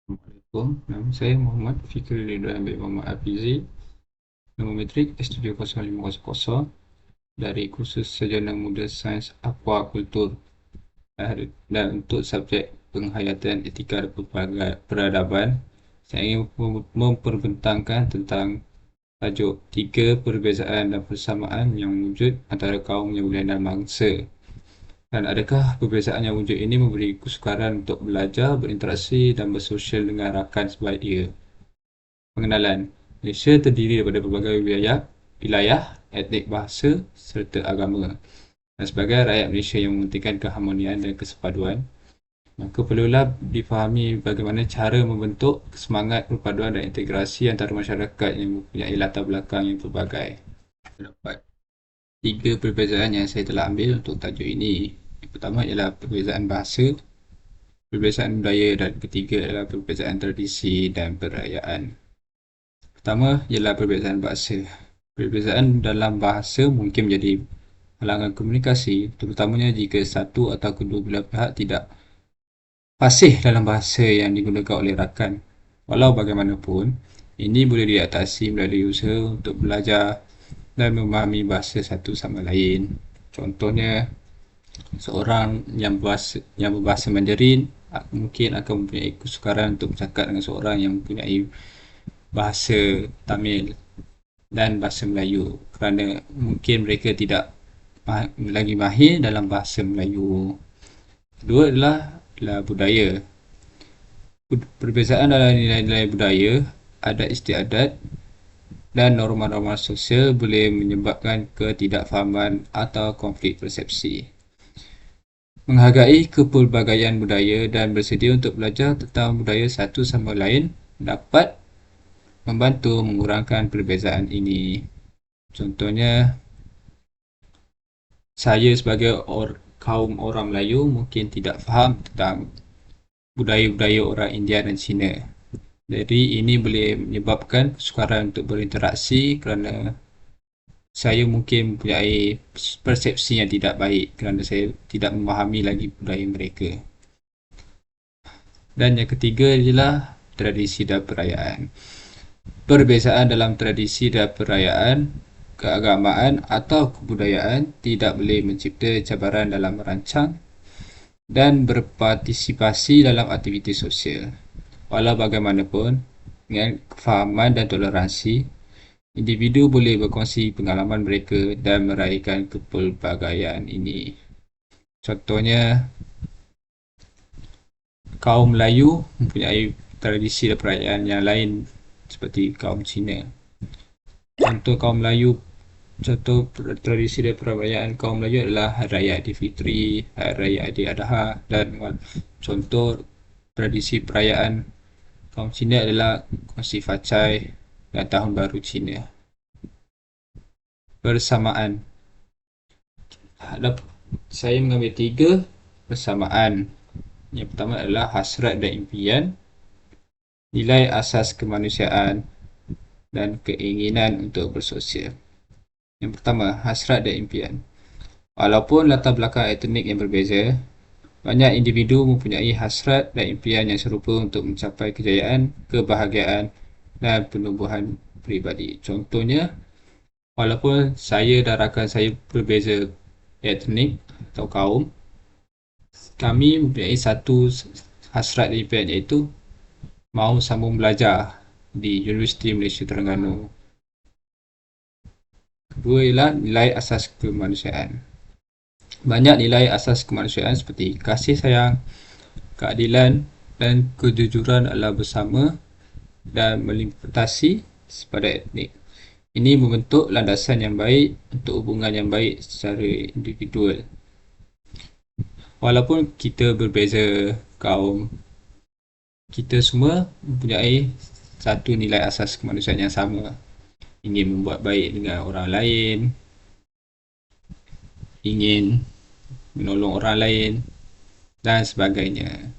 Assalamualaikum, nama saya Muhammad Fikri Ridwan bin Muhammad Hafizi, nombor metrik S700500 dari kursus Sarjana Muda Sains Aquakultur dan untuk subjek penghayatan etika dan peradaban, saya ingin memperbentangkan tentang tajuk tiga perbezaan dan persamaan yang wujud antara kaum Yahudi dan bangsa. Dan adakah perbezaan yang wujud ini memberi kesukaran untuk belajar, berinteraksi dan bersosial dengan rakan sebaik dia? Pengenalan. Malaysia terdiri daripada berbagai wilayah, etnik, bahasa serta agama. Dan sebagai rakyat Malaysia yang mementingkan keharmonian dan kesepaduan, maka perlulah difahami bagaimana cara membentuk semangat perpaduan dan integrasi antara masyarakat yang mempunyai latar belakang yang pelbagai. Terdapat tiga perbezaan yang saya telah ambil untuk tajuk ini. Yang pertama ialah perbezaan bahasa, perbezaan budaya dan ketiga adalah perbezaan tradisi dan perayaan. Pertama ialah perbezaan bahasa. Perbezaan dalam bahasa mungkin menjadi halangan komunikasi, terutamanya jika satu atau kedua belah pihak tidak fasih dalam bahasa yang digunakan oleh rakan. Walau bagaimanapun, ini boleh diatasi melalui usaha untuk belajar dan memahami bahasa satu sama lain. Contohnya, seorang yang berbahasa Mandarin mungkin akan mempunyai kesukaran untuk bercakap dengan seorang yang mempunyai bahasa Tamil dan bahasa Melayu kerana mungkin mereka tidak lagi mahir dalam bahasa Melayu. Kedua adalah budaya. Perbezaan dalam nilai-nilai budaya, adat istiadat dan norma-norma sosial boleh menyebabkan ketidakfahaman atau konflik persepsi. Menghargai kepelbagaian budaya dan bersedia untuk belajar tentang budaya satu sama lain dapat membantu mengurangkan perbezaan ini. Contohnya, saya sebagai kaum orang Melayu mungkin tidak faham tentang budaya-budaya orang India dan Cina. Jadi ini boleh menyebabkan kesukaran untuk berinteraksi kerana saya mungkin mempunyai persepsi yang tidak baik kerana saya tidak memahami lagi budaya mereka. Dan yang ketiga ialah tradisi dan perayaan. Perbezaan dalam tradisi dan perayaan, keagamaan atau kebudayaan tidak boleh mencipta cabaran dalam merancang dan berpartisipasi dalam aktiviti sosial. Walau bagaimanapun, dengan kefahaman dan toleransi, individu boleh berkongsi pengalaman mereka dan meraihkan kepelbagaian ini. Contohnya, kaum Melayu mempunyai tradisi dan perayaan yang lain seperti kaum Cina. Contoh tradisi dan perayaan kaum Melayu adalah Hari Raya Aidilfitri, Hari Raya Aidiladha dan contoh tradisi perayaan kaum Cina adalah kongsi facai dan Tahun Baru Cina. Persamaan. Saya mengambil tiga persamaan. Yang pertama adalah hasrat dan impian, nilai asas kemanusiaan dan keinginan untuk bersosial. Yang pertama, hasrat dan impian. Walaupun latar belakang etnik yang berbeza, banyak individu mempunyai hasrat dan impian yang serupa untuk mencapai kejayaan, kebahagiaan dan penumbuhan peribadi. Contohnya, walaupun saya dan rakan saya berbeza etnik atau kaum, kami mempunyai satu hasrat dan impian iaitu mahu sambung belajar di Universiti Malaysia Terengganu. Kedua ialah nilai asas kemanusiaan. Banyak nilai asas kemanusiaan seperti kasih sayang, keadilan dan kejujuran adalah bersama dan melimpasi pada etnik. Ini membentuk landasan yang baik untuk hubungan yang baik secara individual. Walaupun kita berbeza kaum, kita semua mempunyai satu nilai asas kemanusiaan yang sama. Ingin membuat baik dengan orang lain, ingin menolong orang lain dan sebagainya.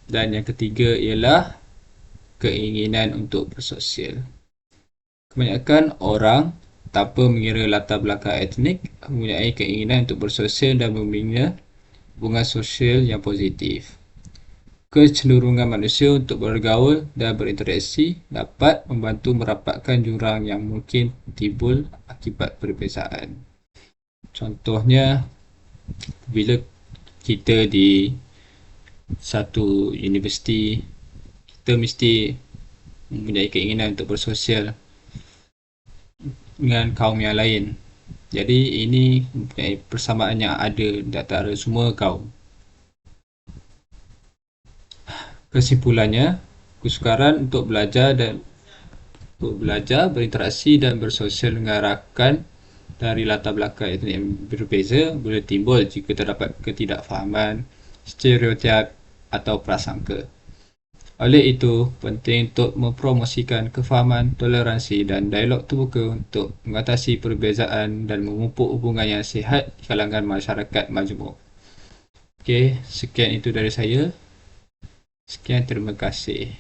Dan yang ketiga ialah keinginan untuk bersosial. Kebanyakan orang tanpa mengira latar belakang etnik mempunyai keinginan untuk bersosial dan membina hubungan sosial yang positif. Kecenderungan manusia untuk bergaul dan berinteraksi dapat membantu merapatkan jurang yang mungkin timbul akibat perbezaan. Contohnya, bila kita di satu universiti, kita mesti mempunyai keinginan untuk bersosial dengan kaum yang lain. Jadi ini mempunyai persamaan yang ada di antara semua kaum. Kesimpulannya, kesukaran untuk belajar, berinteraksi dan bersosial dengan rakan dari latar belakang etnik yang berbeza boleh timbul jika terdapat ketidakfahaman, stereotip atau prasangka. Oleh itu, penting untuk mempromosikan kefahaman, toleransi dan dialog terbuka untuk mengatasi perbezaan dan memupuk hubungan yang sihat di kalangan masyarakat majmuk. Okey, sekian itu dari saya. Sekian, terima kasih.